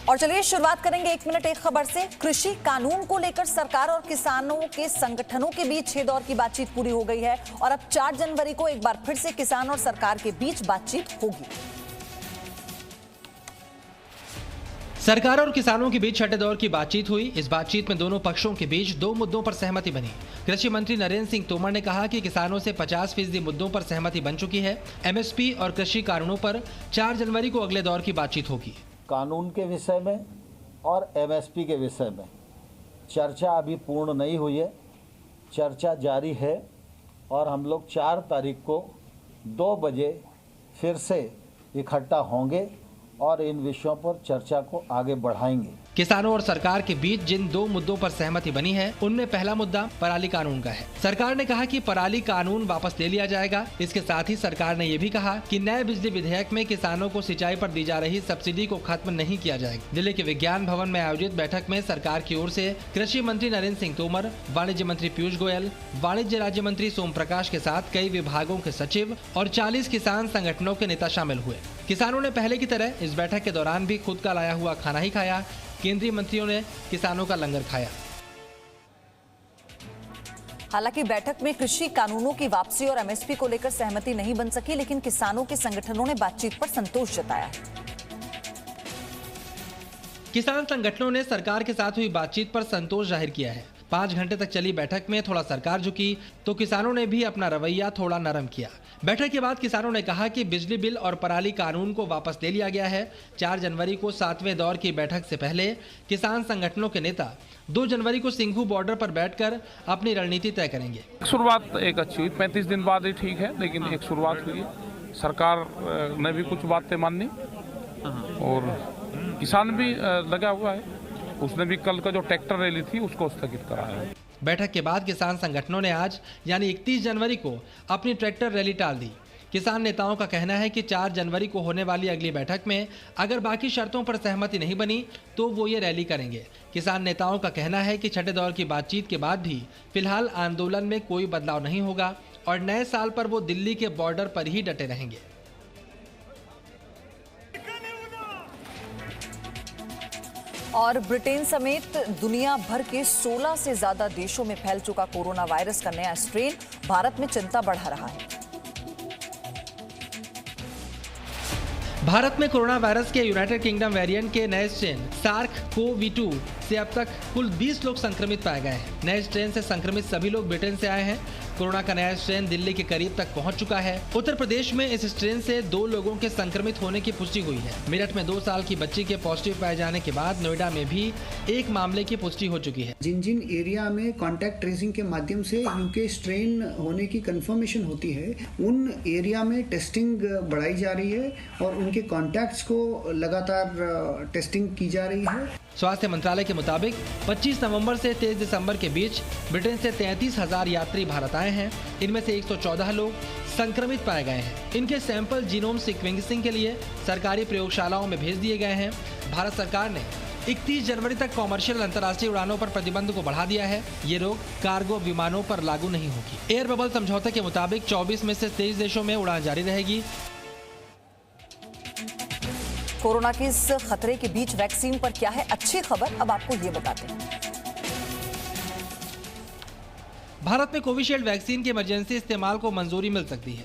और चलिए शुरुआत करेंगे 1 मिनट 1 खबर से। कृषि कानून को लेकर सरकार और किसानों के संगठनों के बीच 6 दौर की बातचीत पूरी हो गई है और अब 4 जनवरी को एक बार फिर से किसान और सरकार के बीच बातचीत होगी। सरकार और किसानों के बीच छठे दौर की बातचीत हुई। इस बातचीत में दोनों पक्षों के बीच 2 मुद्दों पर सहमति बनी। कृषि मंत्री नरेंद्र सिंह तोमर ने कहा कि किसानों से 50% मुद्दों पर सहमति बन चुकी है। एमएसपी और कृषि कानूनों पर 4 जनवरी को अगले दौर की बातचीत होगी। कानून के विषय में और एमएसपी के विषय में चर्चा अभी पूर्ण नहीं हुई है, चर्चा जारी है और हम लोग 4 तारीख को 2 बजे फिर से इकट्ठा होंगे और इन विषयों पर चर्चा को आगे बढ़ाएंगे। किसानों और सरकार के बीच जिन 2 मुद्दों पर सहमति बनी है उनमें पहला मुद्दा पराली कानून का है। सरकार ने कहा कि पराली कानून वापस ले लिया जाएगा। इसके साथ ही सरकार ने ये भी कहा कि नए बिजली विधेयक में किसानों को सिंचाई पर दी जा रही सब्सिडी को खत्म नहीं किया जाएगा। दिल्ली के विज्ञान भवन में आयोजित बैठक में सरकार की ओर से कृषि मंत्री नरेंद्र सिंह तोमर, वाणिज्य मंत्री पीयूष गोयल, वाणिज्य राज्य मंत्री सोम प्रकाश के साथ कई विभागों के सचिव और 40 किसान संगठनों के नेता शामिल हुए। किसानों ने पहले की तरह इस बैठक के दौरान भी खुद का लाया हुआ खाना ही खाया। केंद्रीय मंत्रियों ने किसानों का लंगर खाया। हालांकि बैठक में कृषि कानूनों की वापसी और एमएसपी को लेकर सहमति नहीं बन सकी, लेकिन किसानों के संगठनों ने बातचीत पर संतोष जताया। किसान संगठनों ने सरकार के साथ हुई बातचीत पर संतोष जाहिर किया है। 5 घंटे तक चली बैठक में थोड़ा सरकार झुकी तो किसानों ने भी अपना रवैया थोड़ा नरम किया। बैठक के बाद किसानों ने कहा कि बिजली बिल और पराली कानून को वापस ले लिया गया है। 4 जनवरी को 7वें दौर की बैठक से पहले किसान संगठनों के नेता 2 जनवरी को सिंघू बॉर्डर पर बैठकर अपनी रणनीति तय करेंगे। शुरुआत एक अच्छी हुई, 35 दिन बाद ही ठीक है, लेकिन एक शुरुआत हुई। सरकार ने भी कुछ बातें मानी और किसान भी लगा हुआ है। उसने भी कल का जो ट्रैक्टर रैली थी उसको स्थगित कराया है। बैठक के बाद किसान संगठनों ने आज यानी 31 जनवरी को अपनी ट्रैक्टर रैली टाल दी। किसान नेताओं का कहना है कि 4 जनवरी को होने वाली अगली बैठक में अगर बाकी शर्तों पर सहमति नहीं बनी तो वो ये रैली करेंगे। किसान नेताओं का कहना है कि छठे दौर की बातचीत के बाद भी फिलहाल आंदोलन में कोई बदलाव नहीं होगा और नए साल पर वो दिल्ली के बॉर्डर पर ही डटे रहेंगे। और ब्रिटेन समेत दुनिया भर के 16 से ज्यादा देशों में फैल चुका कोरोना वायरस का नया स्ट्रेन भारत में चिंता बढ़ा रहा है। भारत में कोरोना वायरस के यूनाइटेड किंगडम वेरिएंट के नए स्ट्रेन SARS-CoV-2 से अब तक कुल 20 लोग संक्रमित पाए गए हैं। नए स्ट्रेन से संक्रमित सभी लोग ब्रिटेन से आए हैं। कोरोना का नया स्ट्रेन दिल्ली के करीब तक पहुंच चुका है। उत्तर प्रदेश में इस स्ट्रेन से 2 लोगों के संक्रमित होने की पुष्टि हुई है। मेरठ में 2 साल की बच्ची के पॉजिटिव पाए जाने के बाद नोएडा में भी एक मामले की पुष्टि हो चुकी है। जिन जिन एरिया में कॉन्टैक्ट ट्रेसिंग के माध्यम से यूके स्ट्रेन होने की कंफर्मेशन होती है, उन एरिया में टेस्टिंग बढ़ाई जा रही है और उनके कॉन्टैक्ट्स को लगातार टेस्टिंग की जा रही है। स्वास्थ्य मंत्रालय के मुताबिक 25 नवंबर से 23 दिसंबर के बीच ब्रिटेन से 33,000 यात्री भारत आए हैं। इनमें से 114 लोग संक्रमित पाए गए हैं। इनके सैंपल जीनोम सीक्वेंसिंग के लिए सरकारी प्रयोगशालाओं में भेज दिए गए हैं। भारत सरकार ने 31 जनवरी तक कॉमर्शियल अंतर्राष्ट्रीय उड़ानों पर प्रतिबंध को बढ़ा दिया है। ये रोक कार्गो विमानों पर लागू नहीं होगी। एयर बबल समझौते के मुताबिक 24 में से 23 देशों में उड़ान जारी रहेगी। कोरोना के इस खतरे के बीच वैक्सीन पर क्या है अच्छी खबर, अब आपको ये बताते हैं। भारत में कोविशील्ड वैक्सीन के इमरजेंसी इस्तेमाल को मंजूरी मिल सकती है।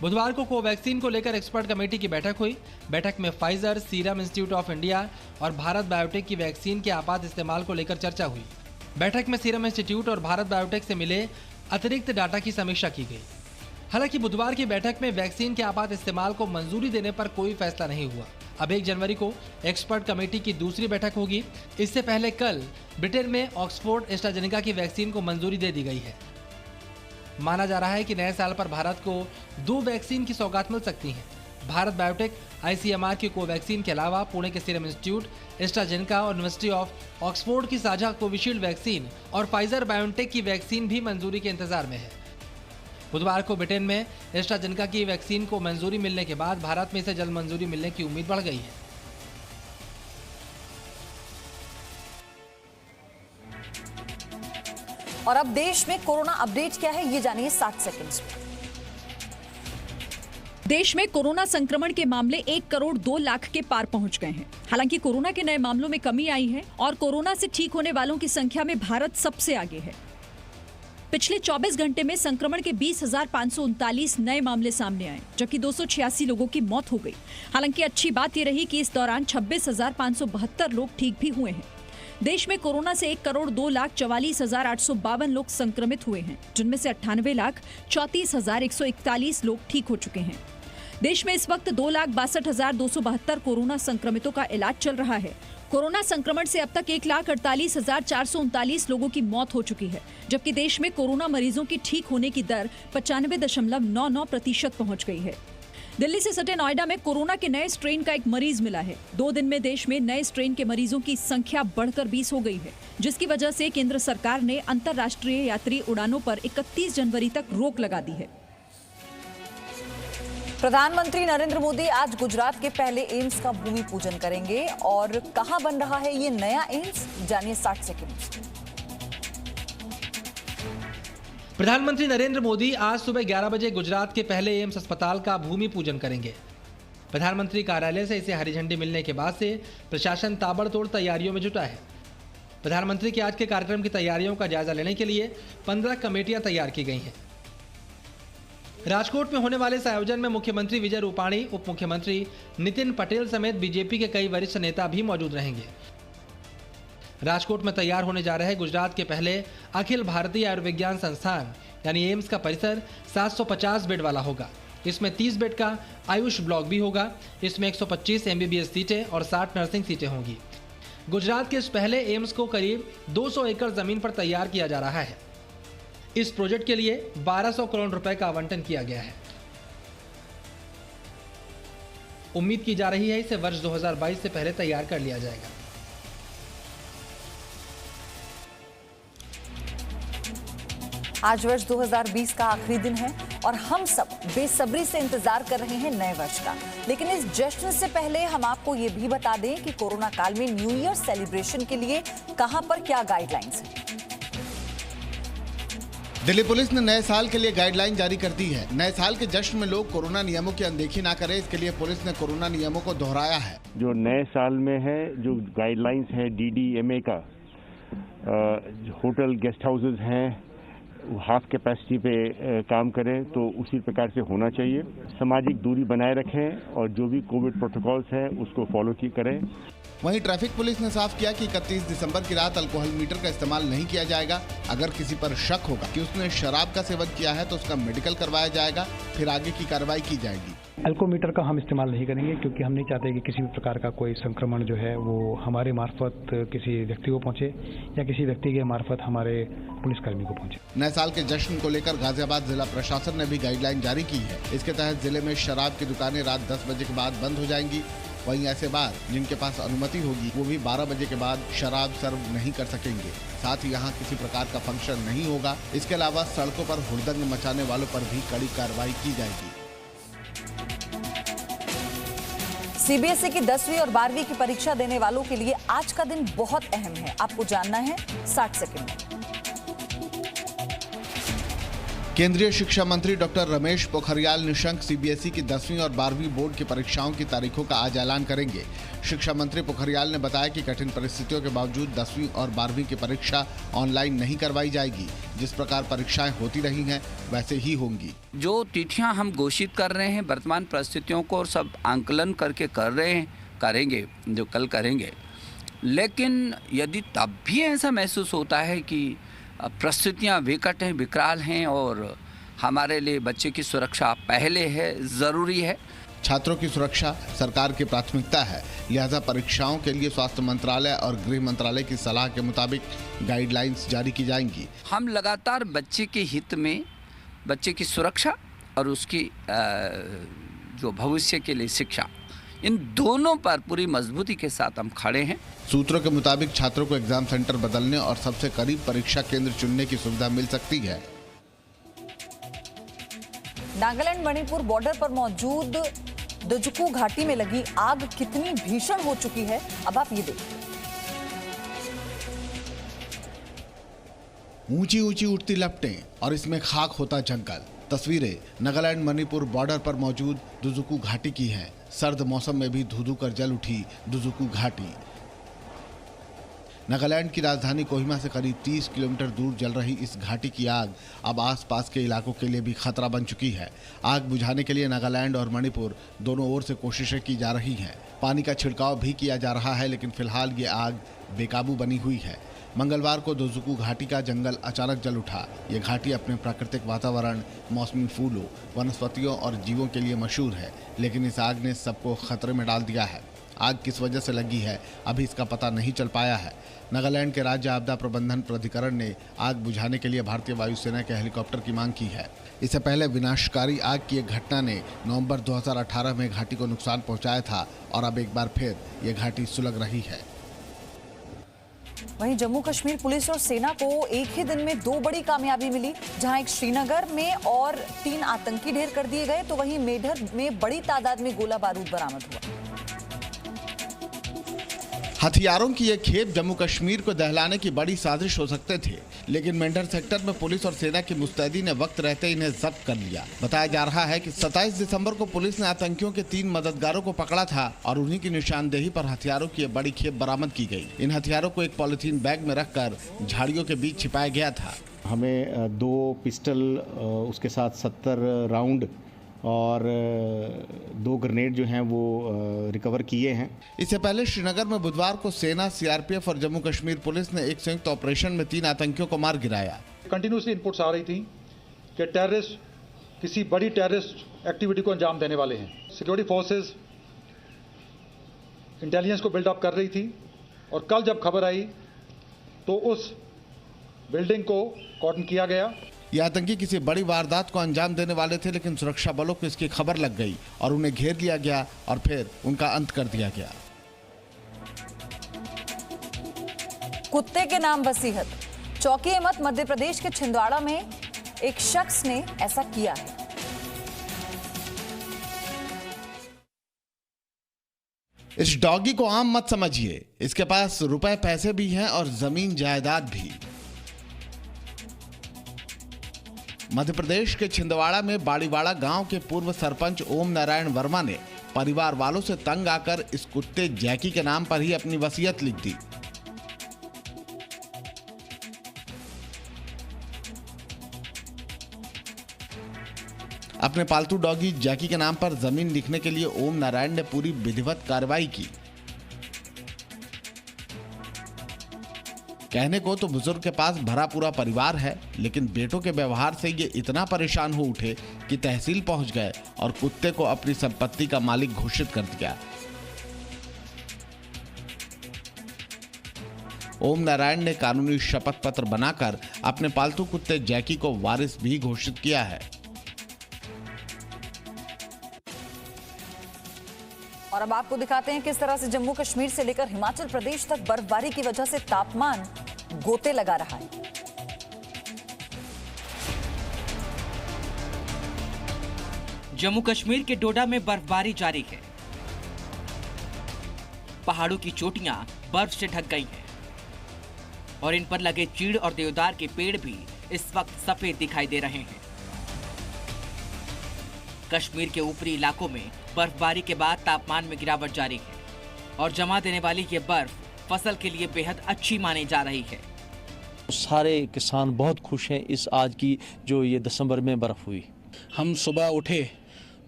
बुधवार को कोवैक्सीन को लेकर एक्सपर्ट कमेटी की बैठक हुई। बैठक में Pfizer, serum institute of India और भारत बायोटेक की वैक्सीन के आपात इस्तेमाल को लेकर चर्चा हुई। बैठक में सीरम इंस्टीट्यूट और भारत बायोटेक से मिले अतिरिक्त डाटा की समीक्षा की गई। हालांकि बुधवार की बैठक में वैक्सीन के आपात इस्तेमाल को मंजूरी देने पर कोई फैसला नहीं हुआ। अब 1 जनवरी को एक्सपर्ट कमेटी की दूसरी बैठक होगी। इससे पहले कल ब्रिटेन में ऑक्सफोर्ड एस्ट्राजेनेका की वैक्सीन को मंजूरी दे दी गई है। माना जा रहा है कि नए साल पर भारत को 2 वैक्सीन की सौगात मिल सकती है। भारत बायोटेक ICMR की कोवैक्सीन के अलावा पुणे के सीरम इंस्टीट्यूट, एस्ट्राजेनेका और यूनिवर्सिटी ऑफ ऑक्सफोर्ड की साझा कोविशील्ड वैक्सीन और फाइजर बायोटेक की वैक्सीन भी मंजूरी के इंतजार में है। बुधवार को ब्रिटेन में एस्ट्राजेनेका की वैक्सीन को मंजूरी मिलने के बाद भारत में इसे जल्द मंजूरी मिलने की उम्मीद बढ़ गई है। और अब देश में कोरोना अपडेट क्या है ये जानिए 60 सेकंड्स में। देश में कोरोना संक्रमण के मामले 1 करोड़ 2 लाख के पार पहुंच गए हैं। हालांकि कोरोना के नए मामलों में कमी आई है और कोरोना से ठीक होने वालों की संख्या में भारत सबसे आगे है। पिछले 24 घंटे में संक्रमण के 20,539 नए मामले सामने आए, जबकि 286 लोगों की मौत हो गई। हालांकि अच्छी बात यह रही कि इस दौरान 26,572 लोग ठीक भी हुए हैं। देश में कोरोना से 1 करोड़ 2 लाख 44,852 लोग संक्रमित हुए हैं, जिनमें से 98,34,141 लोग ठीक हो चुके हैं। देश में इस वक्त 2,62,272 कोरोना संक्रमितों का इलाज चल रहा है। कोरोना संक्रमण से अब तक 1,48,439 लोगों की मौत हो चुकी है, जबकि देश में कोरोना मरीजों की ठीक होने की दर 95.99% पहुंच गई है। दिल्ली से सटे नोएडा में कोरोना के नए स्ट्रेन का एक मरीज मिला है। 2 दिन में देश में नए स्ट्रेन के मरीजों की संख्या बढ़कर 20 हो गई है, जिसकी वजह से केंद्र सरकार ने अंतर्राष्ट्रीय यात्री उड़ानों पर 31 जनवरी तक रोक लगा दी है। प्रधानमंत्री नरेंद्र मोदी आज गुजरात के पहले एम्स का भूमि पूजन करेंगे और कहां बन रहा है ये नया एम्स, जानिए 60 सेकंड। प्रधानमंत्री नरेंद्र मोदी आज सुबह 11 बजे गुजरात के पहले एम्स अस्पताल का भूमि पूजन करेंगे। प्रधानमंत्री कार्यालय से इसे हरी झंडी मिलने के बाद से प्रशासन ताबड़तोड़ तैयारियों में जुटा है। प्रधानमंत्री के आज के कार्यक्रम की तैयारियों का जायजा लेने के लिए 15 कमेटियां तैयार की गई हैं। राजकोट में होने वाले इस आयोजन में मुख्यमंत्री विजय रूपाणी, उप मुख्यमंत्री नितिन पटेल समेत बीजेपी के कई वरिष्ठ नेता भी मौजूद रहेंगे। राजकोट में तैयार होने जा रहे गुजरात के पहले अखिल भारतीय आयुर्विज्ञान संस्थान यानी एम्स का परिसर 750 बेड वाला होगा। इसमें 30 बेड का आयुष ब्लॉक भी होगा। इसमें 125 MBBS सीटें और 60 नर्सिंग सीटें होंगी। गुजरात के इस पहले एम्स को करीब 200 एकड़ जमीन पर तैयार किया जा रहा है। इस प्रोजेक्ट के लिए 1200 करोड़ रुपए का आवंटन किया गया है। उम्मीद की जा रही है इसे वर्ष 2022 से पहले तैयार कर लिया जाएगा। आज वर्ष 2020 का आखिरी दिन है और हम सब बेसब्री से इंतजार कर रहे हैं नए वर्ष का। लेकिन इस जश्न से पहले हम आपको ये भी बता दें कि कोरोना काल में न्यू ईयर सेलिब्रेशन के लिए कहां पर क्या गाइडलाइंस हैं। दिल्ली पुलिस ने नए साल के लिए गाइडलाइन जारी कर दी है। नए साल के जश्न में लोग कोरोना नियमों की अनदेखी ना करें, इसके लिए पुलिस ने कोरोना नियमों को दोहराया है। जो नए साल में है, जो गाइडलाइंस है DDMA का, होटल गेस्ट हाउसेज हैं हाफ कैपेसिटी पे काम करें तो उसी प्रकार से होना चाहिए। सामाजिक दूरी बनाए रखें और जो भी कोविड प्रोटोकॉल्स हैं उसको फॉलो करें। वहीं ट्रैफिक पुलिस ने साफ किया कि 31 दिसंबर की रात अल्कोहल मीटर का इस्तेमाल नहीं किया जाएगा। अगर किसी पर शक होगा कि उसने शराब का सेवन किया है तो उसका मेडिकल करवाया जाएगा, फिर आगे की कार्रवाई की जाएगी। अल्कोमीटर का हम इस्तेमाल नहीं करेंगे क्योंकि हम नहीं चाहते कि किसी भी प्रकार का कोई संक्रमण जो है वो हमारे मार्फत किसी व्यक्ति को पहुंचे या किसी व्यक्ति के मार्फत हमारे पुलिसकर्मी को पहुंचे। नए साल के जश्न को लेकर गाजियाबाद जिला प्रशासन ने भी गाइडलाइन जारी की है। इसके तहत जिले में शराब की दुकानें रात 10 बजे के बाद बंद हो जाएंगी। वहीं ऐसे बार जिनके पास अनुमति होगी वो भी 12 बजे के बाद शराब सर्व नहीं कर सकेंगे। साथ ही यहाँ किसी प्रकार का फंक्शन नहीं होगा। इसके अलावा सड़कों पर हुड़दंग मचाने वालों पर भी कड़ी कार्रवाई की जाएगी। सीबीएसई की 10वीं और 12वीं की परीक्षा देने वालों के लिए आज का दिन बहुत अहम है। आपको जानना है 60 सेकंड में। केंद्रीय शिक्षा मंत्री डॉक्टर रमेश पोखरियाल निशंक सीबीएसई की 10वीं और 12वीं बोर्ड की परीक्षाओं की तारीखों का आज ऐलान करेंगे। शिक्षा मंत्री पोखरियाल ने बताया कि कठिन परिस्थितियों के बावजूद 10वीं और 12वीं की परीक्षा ऑनलाइन नहीं करवाई जाएगी। जिस प्रकार परीक्षाएं होती रही हैं वैसे ही होंगी। जो तिथियां हम घोषित कर रहे हैं वर्तमान परिस्थितियों को और सब आंकलन करके करेंगे जो कल करेंगे। लेकिन यदि तब भी ऐसा महसूस होता है कि परिस्थितियाँ विकट हैं, विकराल हैं और हमारे लिए बच्चे की सुरक्षा पहले है, ज़रूरी है। छात्रों की सुरक्षा सरकार की प्राथमिकता है, लिहाजा परीक्षाओं के लिए स्वास्थ्य मंत्रालय और गृह मंत्रालय की सलाह के मुताबिक गाइडलाइंस जारी की जाएंगी। हम लगातार बच्चे के हित में बच्चे की सुरक्षा और उसकी जो भविष्य के लिए शिक्षा, इन दोनों पर पूरी मजबूती के साथ हम खड़े हैं। सूत्रों के मुताबिक छात्रों को एग्जाम सेंटर बदलने और सबसे करीब परीक्षा केंद्र चुनने की सुविधा मिल सकती है। नागालैंड मणिपुर बॉर्डर पर मौजूद दुजुकू घाटी में लगी आग कितनी भीषण हो चुकी है, अब आप ये देखिए। ऊंची ऊंची उठती लपटें और इसमें खाक होता जंगल। तस्वीरें नागालैंड मणिपुर बॉर्डर पर मौजूद दुजुकू घाटी की हैं। सर्द मौसम में भी धू-धू कर जल उठी दुजुकू घाटी। नागालैंड की राजधानी कोहिमा से करीब 30 किलोमीटर दूर जल रही इस घाटी की आग अब आसपास के इलाकों के लिए भी खतरा बन चुकी है। आग बुझाने के लिए नागालैंड और मणिपुर दोनों ओर से कोशिशें की जा रही हैं। पानी का छिड़काव भी किया जा रहा है, लेकिन फिलहाल ये आग बेकाबू बनी हुई है। मंगलवार को दुजुकू घाटी का जंगल अचानक जल उठा। ये घाटी अपने प्राकृतिक वातावरण, मौसमी फूलों, वनस्पतियों और जीवों के लिए मशहूर है, लेकिन इस आग ने सबको खतरे में डाल दिया है। आग किस वजह से लगी है, अभी इसका पता नहीं चल पाया है। नागालैंड के राज्य आपदा प्रबंधन प्राधिकरण ने आग बुझाने के लिए भारतीय वायुसेना के हेलीकॉप्टर की मांग की है। इससे पहले विनाशकारी आग की एक घटना ने नवंबर 2018 में घाटी को नुकसान पहुंचाया था और अब एक बार फिर ये घाटी सुलग रही है। वहीं जम्मू कश्मीर पुलिस और सेना को एक ही दिन में 2 बड़ी कामयाबी मिली, जहां एक श्रीनगर में और 3 आतंकी ढेर कर दिए गए, तो वहीं मेढर में बड़ी तादाद में गोला बारूद बरामद हुआ। हथियारों की ये खेप जम्मू कश्मीर को दहलाने की बड़ी साजिश हो सकते थे, लेकिन मेंढर सेक्टर में पुलिस और सेना की मुस्तैदी ने वक्त रहते इन्हें जब्त कर लिया। बताया जा रहा है कि 27 दिसंबर को पुलिस ने आतंकियों के 3 मददगारों को पकड़ा था और उन्हीं की निशानदेही पर हथियारों की बड़ी खेप बरामद की गई। इन हथियारों को एक पॉलिथीन बैग में रखकर झाड़ियों के बीच छिपाया गया था। हमें 2 पिस्टल, उसके साथ 70 राउंड और 2 ग्रेनेड जो हैं वो रिकवर किए हैं। इससे पहले श्रीनगर में बुधवार को सेना, सीआरपीएफ और जम्मू कश्मीर पुलिस ने एक संयुक्त ऑपरेशन में 3 आतंकियों को मार गिराया। कंटिन्यूसली इनपुट्स आ रही थी कि टेररिस्ट किसी बड़ी टेररिस्ट एक्टिविटी को अंजाम देने वाले हैं। सिक्योरिटी फोर्सेस इंटेलिजेंस को बिल्डअप कर रही थी और कल जब खबर आई तो उस बिल्डिंग को कॉर्डन किया गया। ये आतंकी किसी बड़ी वारदात को अंजाम देने वाले थे, लेकिन सुरक्षा बलों को इसकी खबर लग गई और उन्हें घेर लिया गया और फिर उनका अंत कर दिया गया। कुत्ते के नाम वसीयत। चौकी अहमद मध्य प्रदेश के छिंदवाड़ा में एक शख्स ने ऐसा किया है। इस डॉगी को आम मत समझिए, इसके पास रुपए पैसे भी हैं और जमीन जायदाद भी। मध्य प्रदेश के छिंदवाड़ा में बाड़ीवाड़ा गांव के पूर्व सरपंच ओम नारायण वर्मा ने परिवार वालों से तंग आकर इस कुत्ते जैकी के नाम पर ही अपनी वसीयत लिख दी। अपने पालतू डॉगी जैकी के नाम पर जमीन लिखने के लिए ओम नारायण ने पूरी विधिवत कार्रवाई की। कहने को तो बुजुर्ग के पास भरा पूरा परिवार है, लेकिन बेटों के व्यवहार से ये इतना परेशान हो उठे कि तहसील पहुंच गए और कुत्ते को अपनी संपत्ति का मालिक घोषित कर दिया। ओम नारायण ने कानूनी शपथ पत्र बनाकर अपने पालतू कुत्ते जैकी को वारिस भी घोषित किया है। और अब आपको दिखाते हैं किस तरह से जम्मू कश्मीर से लेकर हिमाचल प्रदेश तक बर्फबारी की वजह से तापमान गोते लगा रहा है। जम्मू कश्मीर के डोडा में बर्फबारी जारी है। पहाड़ों की चोटियां बर्फ से ढक गई हैं और इन पर लगे चीड़ और देवदार के पेड़ भी इस वक्त सफेद दिखाई दे रहे हैं। कश्मीर के ऊपरी इलाकों में बर्फबारी के बाद तापमान में गिरावट जारी है और जमा देने वाली ये बर्फ फसल के लिए बेहद अच्छी मानी जा रही है। सारे किसान बहुत खुश हैं इस आज की जो ये दिसंबर में बर्फ हुई। हम सुबह उठे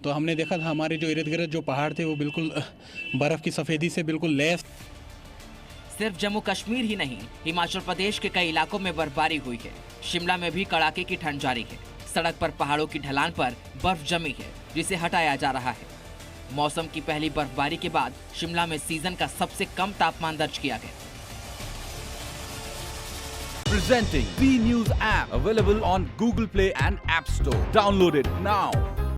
तो हमने देखा था हमारे जो इर्द गिर्द जो पहाड़ थे वो बिल्कुल बर्फ की सफेदी से बिल्कुल लैस। सिर्फ जम्मू कश्मीर ही नहीं, हिमाचल प्रदेश के कई इलाकों में बर्फबारी हुई है। शिमला में भी कड़ाके की ठंड जारी है। सड़क पर पहाड़ों की ढलान पर बर्फ जमी है, जिसे हटाया जा रहा है। मौसम की पहली बर्फबारी के बाद शिमला में सीजन का सबसे कम तापमान दर्ज किया गया। Presenting B News app available on Google Play and App Store. Download it now.